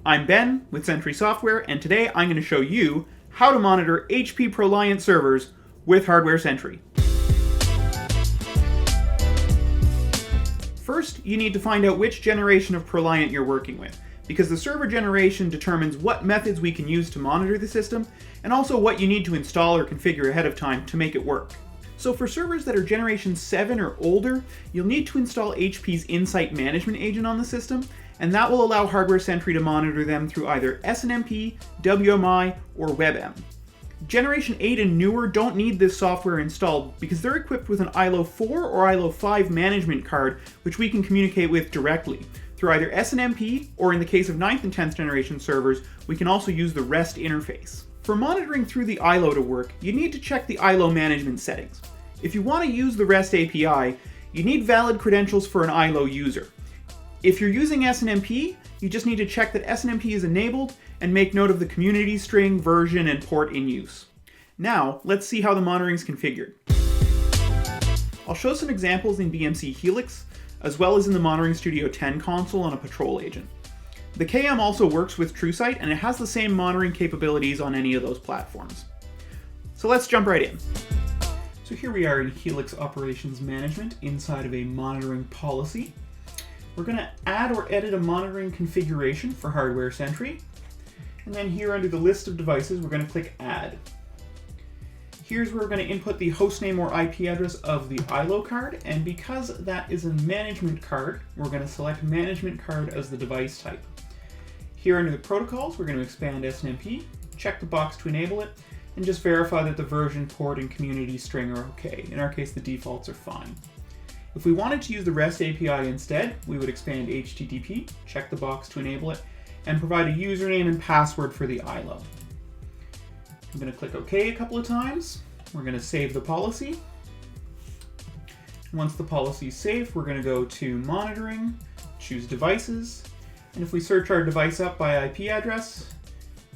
I'm Ben with Sentry Software, and today I'm going to show you how to monitor HP ProLiant servers with Hardware Sentry. First, you need to find out which generation of ProLiant you're working with, because the server generation determines what methods we can use to monitor the system, and also what you need to install or configure ahead of time to make it work. So for servers that are generation 7 or older, you'll need to install HP's Insight Management Agent on the system, and that will allow Hardware Sentry to monitor them through either SNMP, WMI, or WebM. Generation 8 and newer don't need this software installed because they're equipped with an ILO 4 or ILO 5 management card, which we can communicate with directly through either SNMP, or in the case of 9th and 10th generation servers, we can also use the REST interface. For monitoring through the ILO to work, you need to check the ILO management settings. If you want to use the REST API, you need valid credentials for an ILO user. If you're using SNMP, you just need to check that SNMP is enabled and make note of the community string, version, and port in use. Now, let's see how the monitoring is configured. I'll show some examples in BMC Helix, as well as in the Monitoring Studio 10 console on a patrol agent. The KM also works with TrueSight, and it has the same monitoring capabilities on any of those platforms. So let's jump right in. So here we are in Helix Operations Management inside of a monitoring policy. We're going to add or edit a monitoring configuration for Hardware Sentry. And then here under the list of devices, we're going to click Add. Here's where we're going to input the hostname or IP address of the ILO card. And because that is a management card, we're going to select management card as the device type. Here under the protocols, we're going to expand SNMP, check the box to enable it, and just verify that the version, port, and community string are okay. In our case, the defaults are fine. If we wanted to use the REST API instead, we would expand HTTP, check the box to enable it, and provide a username and password for the ILO. I'm going to click OK a couple of times. We're going to save the policy. Once the policy is saved, we're going to go to Monitoring, choose Devices, and if we search our device up by IP address,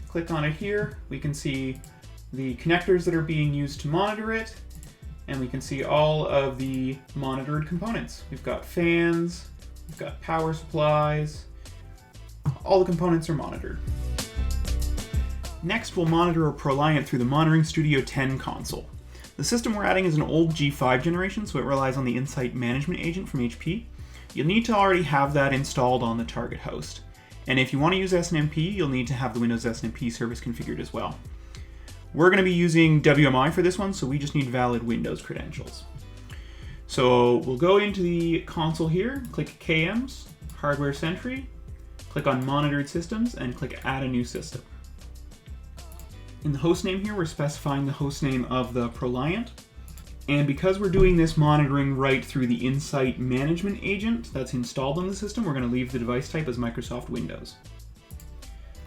click on it here, we can see the connectors that are being used to monitor it, and we can see all of the monitored components. We've got fans, we've got power supplies, all the components are monitored. Next, we'll monitor a ProLiant through the Monitoring Studio 10 console. The system we're adding is an old G5 generation, so it relies on the Insight Management Agent from HP. You'll need to already have that installed on the target host. And if you want to use SNMP, you'll need to have the Windows SNMP service configured as well. We're going to be using WMI for this one, so we just need valid Windows credentials. So we'll go into the console here, click KMs, Hardware Sentry, click on Monitored Systems, and click Add a New System. In the hostname here, we're specifying the hostname of the ProLiant. And because we're doing this monitoring right through the Insight Management Agent that's installed on the system, we're going to leave the device type as Microsoft Windows.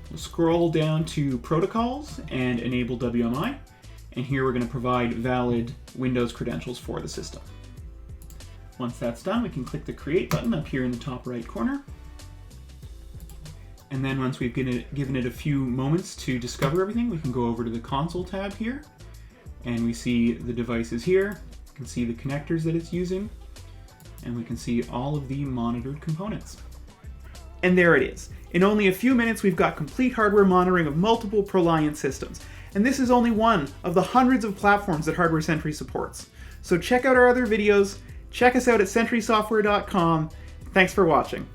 We'll scroll down to Protocols and enable WMI, and here we're going to provide valid Windows credentials for the system. Once that's done, we can click the Create button up here in the top right corner. And then once we've given it a few moments to discover everything, we can go over to the Console tab here, and we see the devices here. We can see the connectors that it's using, and we can see all of the monitored components. And there it is. In only a few minutes, we've got complete hardware monitoring of multiple ProLiant systems. And this is only one of the hundreds of platforms that Hardware Sentry supports. So check out our other videos, check us out at sentrysoftware.com. Thanks for watching.